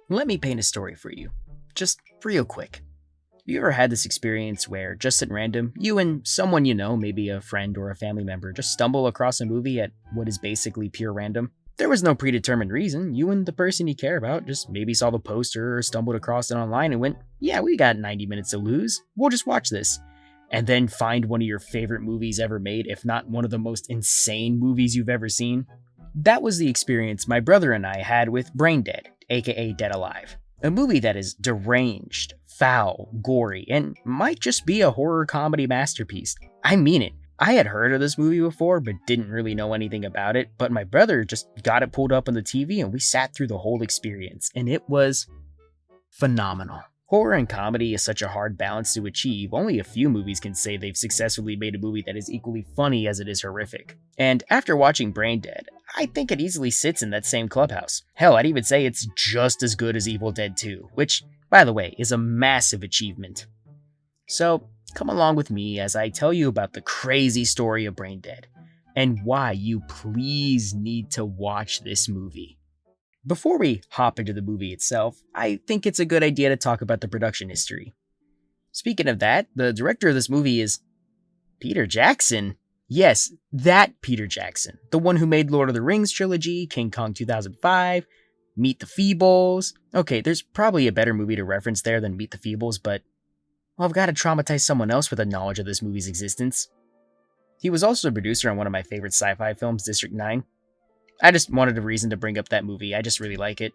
Let me paint a story for you, just real quick. Have you ever had this experience where, just at random, you and someone you know, maybe a friend or a family member, just stumble across a movie at what is basically pure random? There was no predetermined reason. You and the person you care about just maybe saw the poster or stumbled across it online and went, yeah, we got 90 minutes to lose. We'll just watch this. And then find one of your favorite movies ever made, if not one of the most insane movies you've ever seen. That was the experience my brother and I had with Braindead, A.K.A. Dead Alive. A movie that is deranged, foul, gory, and might just be a horror comedy masterpiece. I mean it. I had heard of this movie before, but didn't really know anything about it, but my brother just got it pulled up on the TV and we sat through the whole experience, and it was phenomenal. Horror and comedy is such a hard balance to achieve. Only a few movies can say they've successfully made a movie that is equally funny as it is horrific. And after watching Braindead, I think it easily sits in that same clubhouse. Hell, I'd even say it's just as good as Evil Dead 2, which, by the way, is a massive achievement. So, come along with me as I tell you about the crazy story of Braindead, and why you please need to watch this movie. Before we hop into the movie itself, I think it's a good idea to talk about the production history. Speaking of that, the director of this movie is Peter Jackson. Yes, that Peter Jackson, the one who made Lord of the Rings trilogy, King Kong 2005, Meet the Feebles. Okay, there's probably a better movie to reference there than Meet the Feebles, but well, I've got to traumatize someone else with a knowledge of this movie's existence. He was also a producer on one of my favorite sci-fi films, District 9. I just wanted a reason to bring up that movie, I just really like it.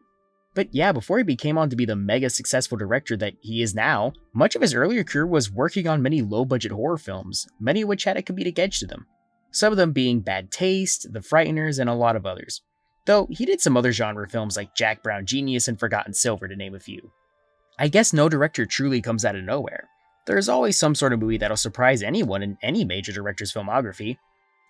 But yeah, before he became on to be the mega successful director that he is now, much of his earlier career was working on many low-budget horror films, many of which had a comedic edge to them. Some of them being Bad Taste, The Frighteners, and a lot of others. Though he did some other genre films like Jack Brown Genius and Forgotten Silver, to name a few. I guess no director truly comes out of nowhere. There's always some sort of movie that'll surprise anyone in any major director's filmography.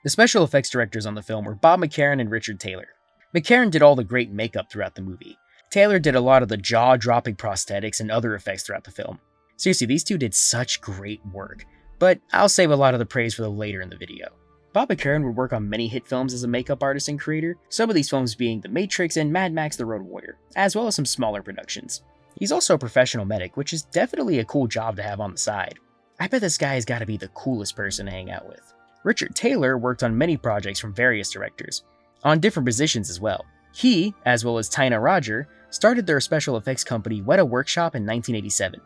The special effects directors on the film were Bob McCarran and Richard Taylor. McCarran did all the great makeup throughout the movie. Taylor did a lot of the jaw-dropping prosthetics and other effects throughout the film. Seriously, these two did such great work, but I'll save a lot of the praise for the later in the video. Bob McCarran would work on many hit films as a makeup artist and creator, some of these films being The Matrix and Mad Max The Road Warrior, as well as some smaller productions. He's also a professional medic, which is definitely a cool job to have on the side. I bet this guy has got to be the coolest person to hang out with. Richard Taylor worked on many projects from various directors, on different positions as well. He, as well as Tina Roger, started their special effects company Weta Workshop in 1987,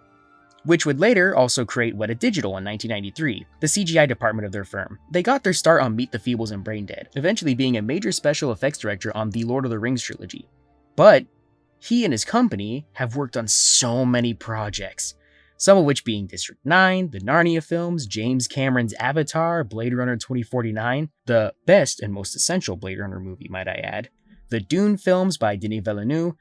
which would later also create Weta Digital in 1993, the CGI department of their firm. They got their start on Meet the Feebles and Braindead, eventually being a major special effects director on the Lord of the Rings trilogy. But he and his company have worked on so many projects, some of which being District 9, the Narnia films, James Cameron's Avatar, Blade Runner 2049, the best and most essential Blade Runner movie, might I add, the Dune films by Denis Villeneuve,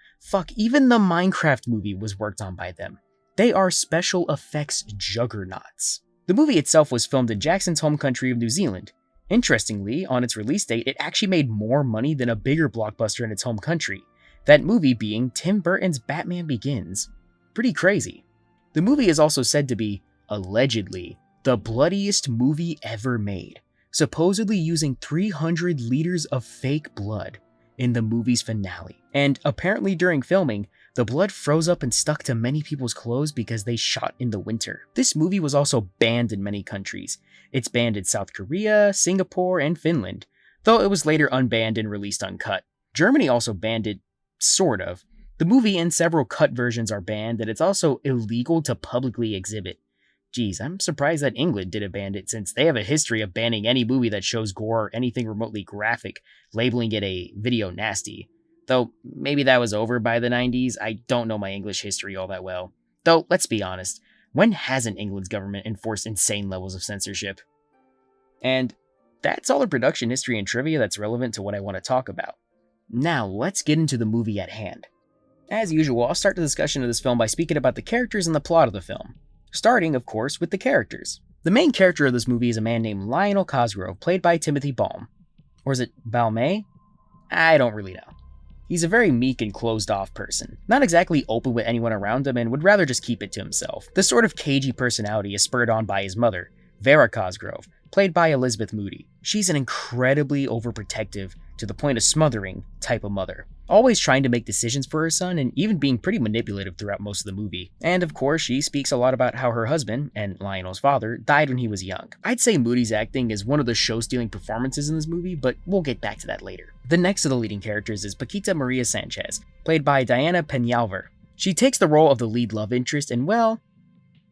even the Minecraft movie was worked on by them. They are special effects juggernauts. The movie itself was filmed in Jackson's home country of New Zealand. Interestingly, on its release date, it actually made more money than a bigger blockbuster in its home country, that movie being Tim Burton's Batman Begins. Pretty crazy. The movie is also said to be, allegedly, the bloodiest movie ever made, supposedly using 300 liters of fake blood in the movie's finale. And apparently during filming, the blood froze up and stuck to many people's clothes because they shot in the winter. This movie was also banned in many countries. It's banned in South Korea, Singapore, and Finland, though it was later unbanned and released uncut. Germany also banned it, sort of. The movie and several cut versions are banned, and it's also illegal to publicly exhibit. Geez, I'm surprised that England didn't ban it, since they have a history of banning any movie that shows gore or anything remotely graphic, labeling it a video nasty. Though, maybe that was over by the 90s, I don't know my English history all that well. Though, let's be honest, when hasn't England's government enforced insane levels of censorship? And that's all the production history and trivia that's relevant to what I want to talk about. Now, let's get into the movie at hand. As usual, I'll start the discussion of this film by speaking about the characters and the plot of the film. Starting, of course, with the characters. The main character of this movie is a man named Lionel Cosgrove, played by Timothy Balm. Or is it Balmain? I don't really know. He's a very meek and closed-off person, not exactly open with anyone around him and would rather just keep it to himself. This sort of cagey personality is spurred on by his mother, Vera Cosgrove, played by Elizabeth Moody. She's an incredibly overprotective, to the point of smothering, type of mother, always trying to make decisions for her son and even being pretty manipulative throughout most of the movie. And of course, she speaks a lot about how her husband, and Lionel's father, died when he was young. I'd say Moody's acting is one of the show-stealing performances in this movie, but we'll get back to that later. The next of the leading characters is Paquita Maria Sanchez, played by Diana Peñalver. She takes the role of the lead love interest and, well,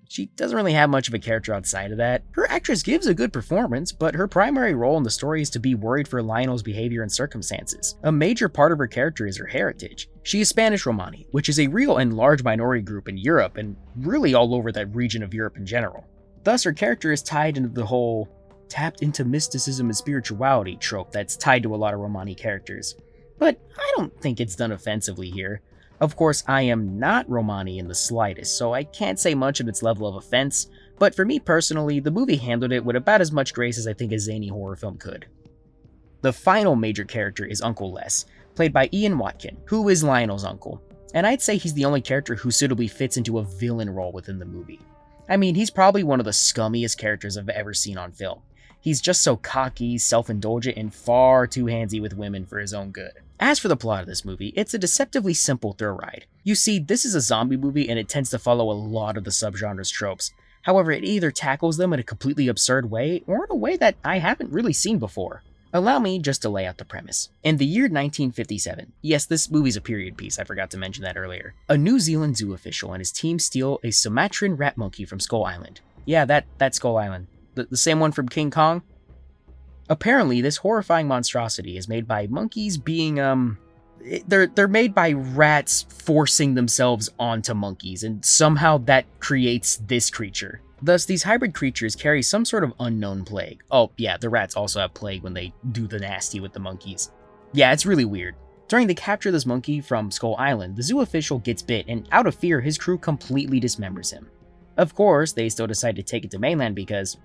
she doesn't really have much of a character outside of that. Her actress gives a good performance, but her primary role in the story is to be worried for Lionel's behavior and circumstances. A major part of her character is her heritage. She is Spanish Romani, which is a real and large minority group in Europe and really all over that region of Europe in general. Thus, her character is tied into the whole tapped into mysticism and spirituality trope that's tied to a lot of Romani characters. But I don't think it's done offensively here. Of course, I am not Romani in the slightest, so I can't say much of its level of offense, but for me personally, the movie handled it with about as much grace as I think a zany horror film could. The final major character is Uncle Les, played by Ian Watkin, who is Lionel's uncle, and I'd say he's the only character who suitably fits into a villain role within the movie. I mean, he's probably one of the scummiest characters I've ever seen on film. He's just so cocky, self-indulgent, and far too handsy with women for his own good. As for the plot of this movie, it's a deceptively simple thrill ride. You see, this is a zombie movie and it tends to follow a lot of the subgenre's tropes. However, it either tackles them in a completely absurd way or in a way that I haven't really seen before. Allow me just to lay out the premise. In the year 1957, yes, this movie's a period piece, I forgot to mention that earlier, a New Zealand zoo official and his team steal a Sumatran rat monkey from Skull Island. Yeah, that Skull Island. The same one from King Kong? Apparently, this horrifying monstrosity is made by monkeys being, they're made by rats forcing themselves onto monkeys, and somehow that creates this creature. Thus, these hybrid creatures carry some sort of unknown plague. Oh, yeah, the rats also have plague when they do the nasty with the monkeys. Yeah, it's really weird. During the capture of this monkey from Skull Island, the zoo official gets bit, and out of fear, his crew completely dismembers him. Of course, they still decide to take it to mainland because,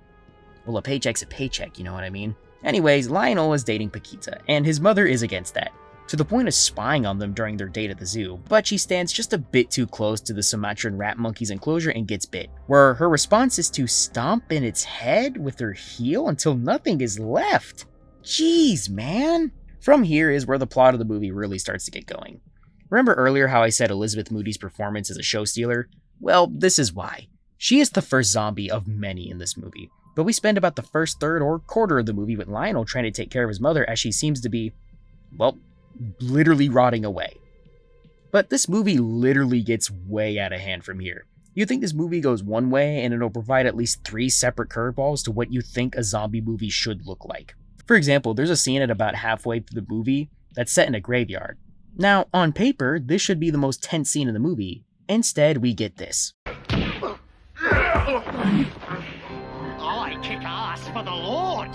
well, a paycheck's a paycheck, you know what I mean? Anyways, Lionel is dating Paquita, and his mother is against that, to the point of spying on them during their date at the zoo, but she stands just a bit too close to the Sumatran rat monkey's enclosure and gets bit, where her response is to stomp in its head with her heel until nothing is left. Jeez, man! From here is where the plot of the movie really starts to get going. Remember earlier how I said Elizabeth Moody's performance is a show stealer? Well, this is why. She is the first zombie of many in this movie. But we spend about the first third or quarter of the movie with Lionel trying to take care of his mother as she seems to be, well, literally rotting away. But this movie literally gets way out of hand from here. You think this movie goes one way and it'll provide at least 3 separate curveballs to what you think a zombie movie should look like. For example, there's a scene at about halfway through the movie that's set in a graveyard. Now, on paper, this should be the most tense scene in the movie. Instead, we get this. I kick ass for the Lord!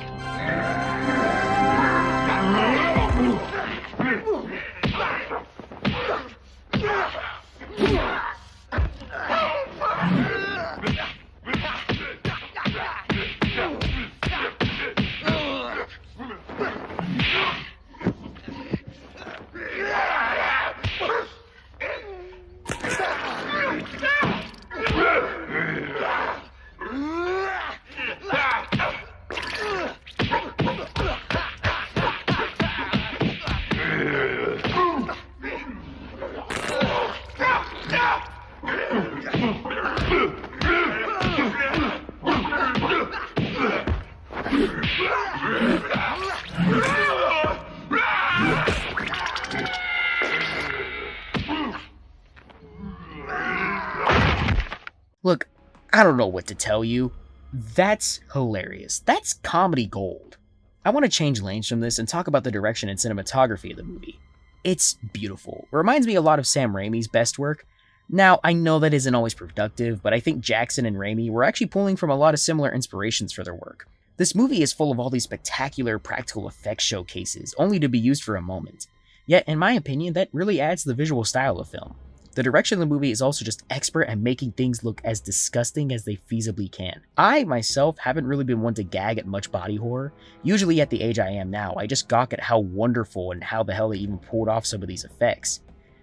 Look, I don't know what to tell you. That's hilarious. That's comedy gold. I want to change lanes from this and talk about the direction and cinematography of the movie. It's beautiful. It reminds me a lot of Sam Raimi's best work. Now, I know that isn't always productive, but I think Jackson and Raimi were actually pulling from a lot of similar inspirations for their work. This movie is full of all these spectacular practical effects showcases, only to be used for a moment. Yet, in my opinion, that really adds to the visual style of the film. The direction of the movie is also just expert at making things look as disgusting as they feasibly can. I, myself, haven't really been one to gag at much body horror. Usually at the age I am now, I just gawk at how wonderful and how the hell they even pulled off some of these effects.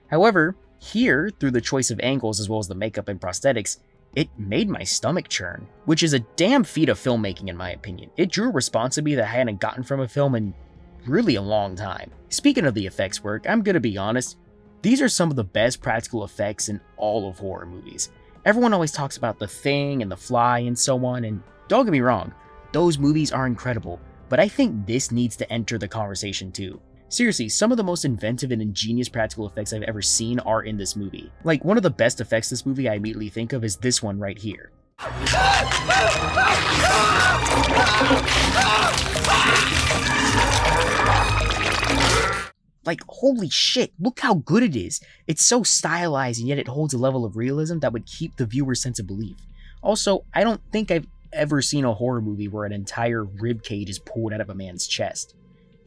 However, here, through the choice of angles as well as the makeup and prosthetics, it made my stomach churn, which is a damn feat of filmmaking in my opinion. It drew a response to me that I hadn't gotten from a film in really a long time. Speaking of the effects work, I'm gonna be honest, these are some of the best practical effects in all of horror movies. Everyone always talks about The Thing and The Fly and so on, and don't get me wrong, those movies are incredible, but I think this needs to enter the conversation too. Seriously, some of the most inventive and ingenious practical effects I've ever seen are in this movie. Like, one of the best effects in this movie I immediately think of is this one right here. Like, holy shit, look how good it is. It's so stylized and yet it holds a level of realism that would keep the viewer's sense of belief. Also, I don't think I've ever seen a horror movie where an entire rib cage is pulled out of a man's chest.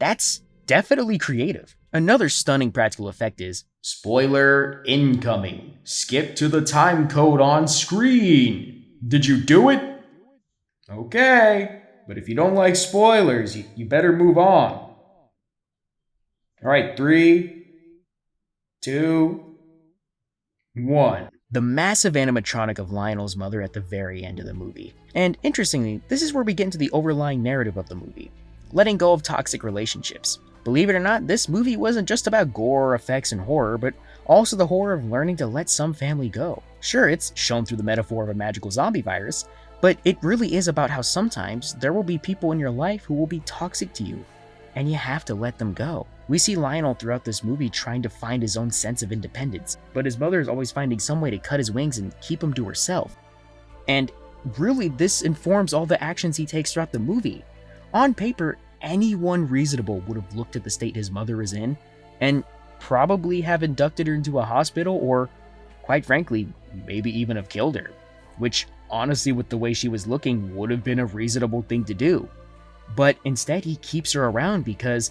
That's definitely creative. Another stunning practical effect is, spoiler incoming. Skip to the time code on screen. Did you do it? Okay, but if you don't like spoilers, you better move on. All right, 3, 2, 1. The massive animatronic of Lionel's mother at the very end of the movie. And interestingly, this is where we get into the overlying narrative of the movie, letting go of toxic relationships. Believe it or not, this movie wasn't just about gore, effects, and horror, but also the horror of learning to let some family go. Sure, it's shown through the metaphor of a magical zombie virus, but it really is about how sometimes there will be people in your life who will be toxic to you, and you have to let them go. We see Lionel throughout this movie trying to find his own sense of independence, but his mother is always finding some way to cut his wings and keep him to herself. And really, this informs all the actions he takes throughout the movie. On paper, anyone reasonable would have looked at the state his mother is in and probably have inducted her into a hospital or, quite frankly, maybe even have killed her, which honestly, with the way she was looking, would have been a reasonable thing to do. But instead, he keeps her around because,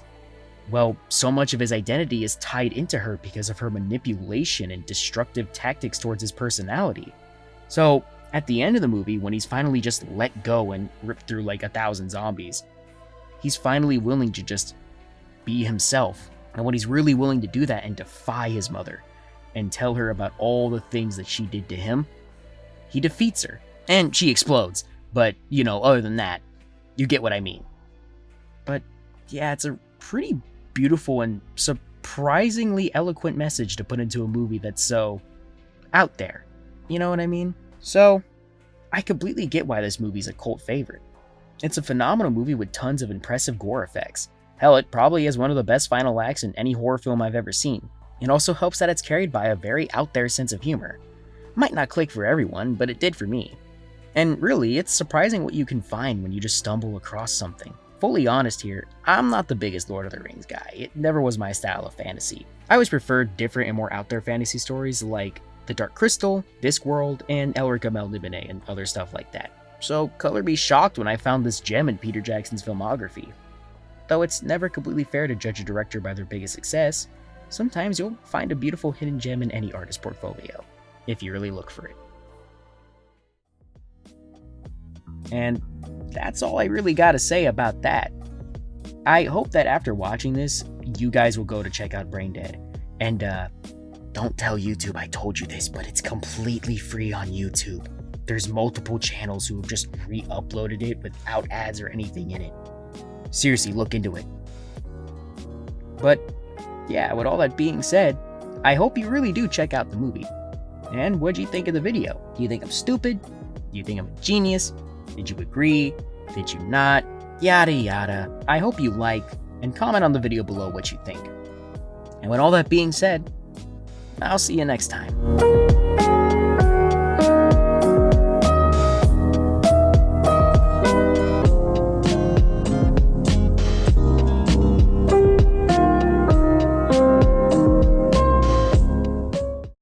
well, so much of his identity is tied into her because of her manipulation and destructive tactics towards his personality. So, at the end of the movie, when he's finally just let go and ripped through like 1,000 zombies, he's finally willing to just be himself. And when he's really willing to do that and defy his mother and tell her about all the things that she did to him, he defeats her. And she explodes. But, you know, other than that, you get what I mean. But yeah, it's a pretty beautiful and surprisingly eloquent message to put into a movie that's so out there. You know what I mean? So, I completely get why this movie's a cult favorite. It's a phenomenal movie with tons of impressive gore effects. Hell, it probably has one of the best final acts in any horror film I've ever seen. It also helps that it's carried by a very out there sense of humor. Might not click for everyone, but it did for me. And really, it's surprising what you can find when you just stumble across something. Fully honest here, I'm not the biggest Lord of the Rings guy. It never was my style of fantasy. I always preferred different and more out there fantasy stories like The Dark Crystal, Discworld, and Elric Melniboné and other stuff like that. So color be shocked when I found this gem in Peter Jackson's filmography. Though it's never completely fair to judge a director by their biggest success, sometimes you'll find a beautiful hidden gem in any artist's portfolio, if you really look for it. And that's all I really gotta say about that. I hope that after watching this, you guys will go to check out Braindead. And don't tell YouTube I told you this, but it's completely free on YouTube. There's multiple channels who have just re-uploaded it without ads or anything in it. Seriously, look into it. But yeah, with all that being said, I hope you really do check out the movie. And what'd you think of the video? Do you think I'm stupid? Do you think I'm a genius? Did you agree? Did you not? Yada yada. I hope you like and comment on the video below what you think. And with all that being said, I'll see you next time.